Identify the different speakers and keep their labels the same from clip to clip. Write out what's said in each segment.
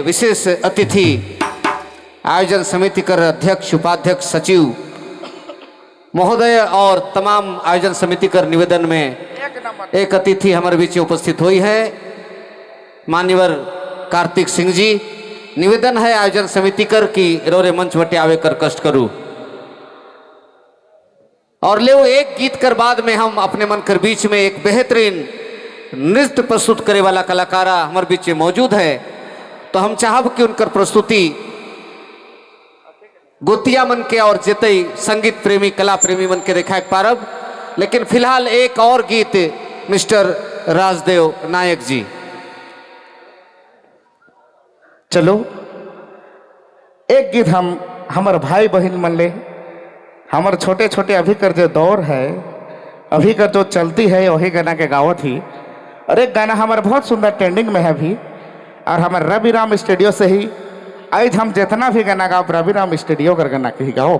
Speaker 1: विशेष अतिथि आयोजन समिति कर अध्यक्ष उपाध्यक्ष सचिव महोदय और तमाम आयोजन समिति कर निवेदन में एक अतिथि हमारे बीच उपस्थित हुई है मान्यवर कार्तिक सिंह जी। निवेदन है आयोजन समिति कर की रोरे मंच वटे आवे कर कष्ट करूं और ले एक गीत कर बाद में हम अपने मन कर बीच में एक बेहतरीन नृत्य प्रस्तुत करे वाला कलाकारा हमारे बीच में मौजूद है। तो हम चाहब कि उनकर प्रस्तुति गोतिया मन के और जितई संगीत प्रेमी कला प्रेमी मन के देखा पारब, लेकिन फिलहाल एक और गीत मिस्टर राजदेव नायक जी।
Speaker 2: चलो एक गीत हम हमार भाई बहन मन ले हमार छोटे छोटे अभी कर जो दौर है अभी कर जो चलती है वही गाना के गावत ही और एक गाना हमारा बहुत सुंदर ट्रेंडिंग में है अभी और हमारे रवि राम स्टूडियो से ही आज हम जितना भी गाना गाओ रवि राम स्टूडियो कर गाना के ही गाओ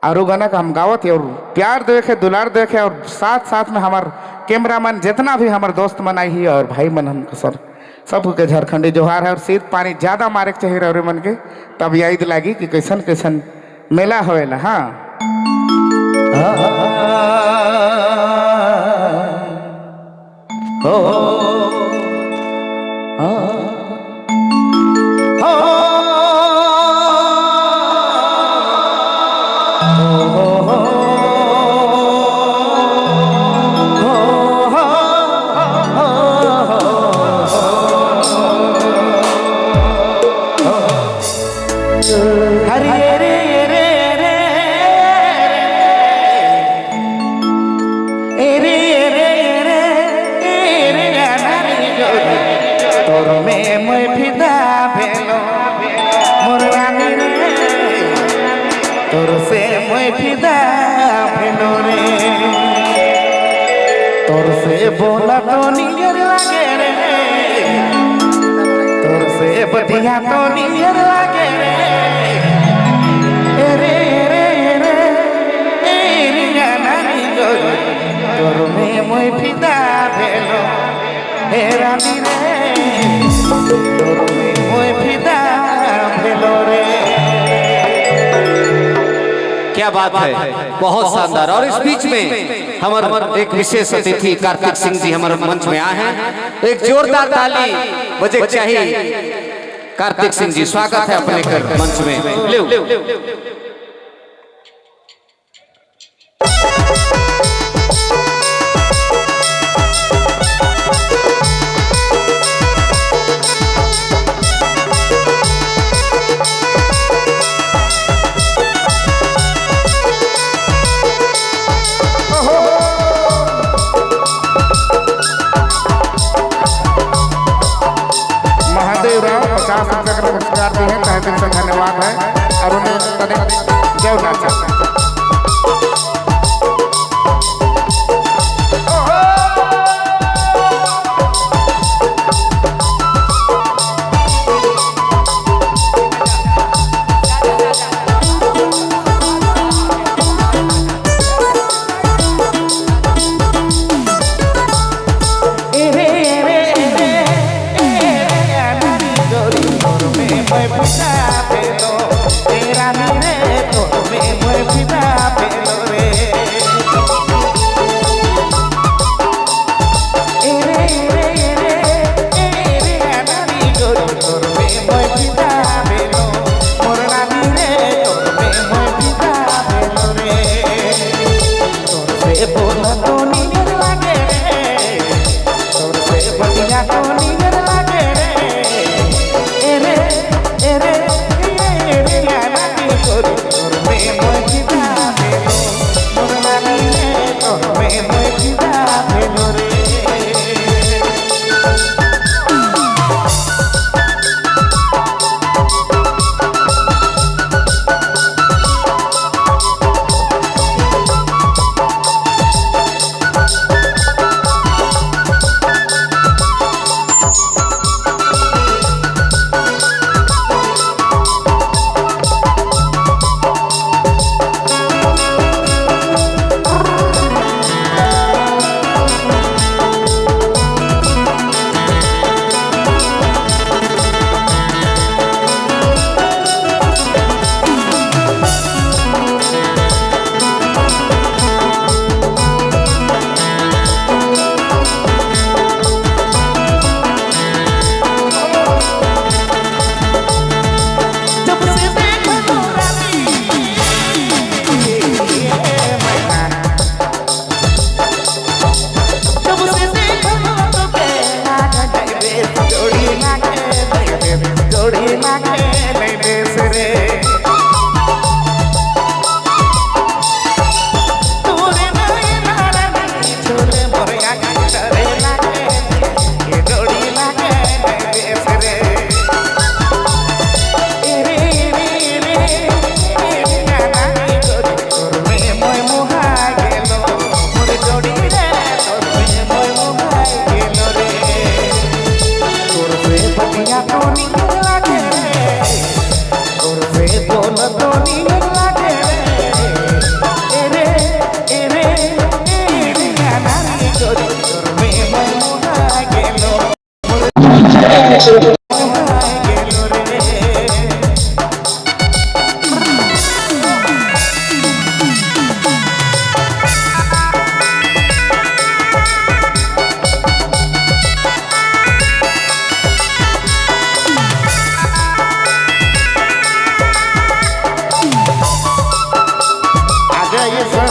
Speaker 2: और वो गाना का हम गावत है और प्यार देखे दुलार देखे और साथ साथ में हमार कैमरामैन जितना भी हमारे दोस्त मन आई ही और भाई मन हमको सर सबके झारखंडी जोहार है और शीत पानी ज़्यादा मारे के चाहिए रवि मन के तब याद लगी कि कैसन कैसन मेला होएला। हाँ बोला तो नियर लागे रे तोर से बतिया तो नियर लागे रे रे रे रे रे नानी गो तोर में मोय फिदा भेलो हे रानी रे तोर में मोय फिदा भेलो रे।
Speaker 1: क्या बात है, बहुत शानदार। और इस बीच में हमारे एक विशेष अतिथि कार्तिक सिंह जी हमारे मंच में आए हैं, एक जोरदार ताली बजे चाहिए। कार्तिक सिंह जी स्वागत है अपने कर मंच में। ले
Speaker 2: नमस्कार दी है तहे दिल से धन्यवाद है और उन्हें जय नाचा जोड़ी लागे नहीं देश रे तोरे नहीं नारानी छोले मोरिया करे लागे ये जोड़ी लागे नहीं देश रे रे रे रे रे नारानी जोड़ी तोर में मोय मोहा गेलो मोर जोड़ी रे तोर में मोय मोहा गेलो रे तोर से बतिया तो नी लागे तोर से बोल तो नी लागे रे रे रे नारानी जोड़ी तोर में मोय मोहा गेलो मोर मोहा गेलो रे आ जाइए सर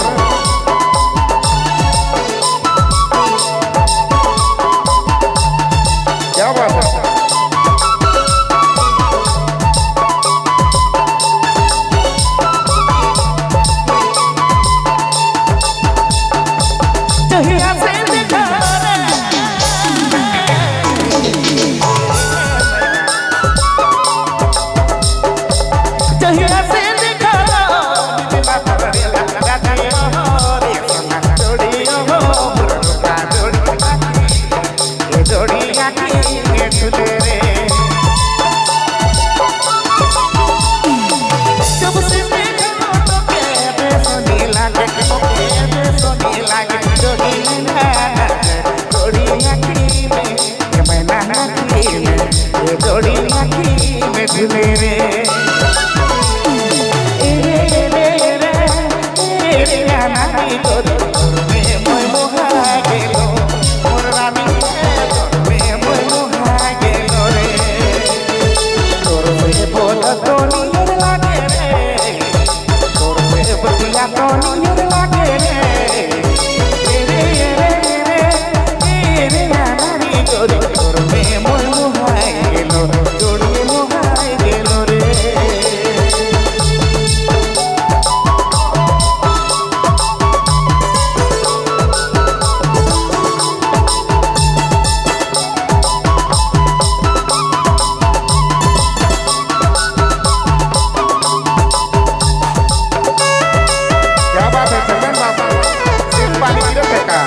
Speaker 2: क्या बात है जहिया से देखा रे जहिया से देखा रे बात रे लगा दे हो रे सोना जोड़ी हो मुर्गा जोड़ी ये जोड़ी आके के तुले रे जब से देखा तो के बेसोनी लागे जोड़ी ना जोड़ी आखी में ये मैना आखी में ये जोड़ी आखी में तुले रे नानी जोड़ी तोर में मोय मोहा गेलो मोर रानी तोर में मोय मोहा गेलो रे तोर से बोल तो नियर लागे रे तोर से बतिया तो नियर लागे रे रे नानी जोड़ी तोर में मोय मोहा गेलो जोड़ी मोहा गेलो रे क्या बात है चंदन बाबा सिर्फ पानी की फेंका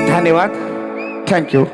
Speaker 2: धन्यवाद, थैंक यू।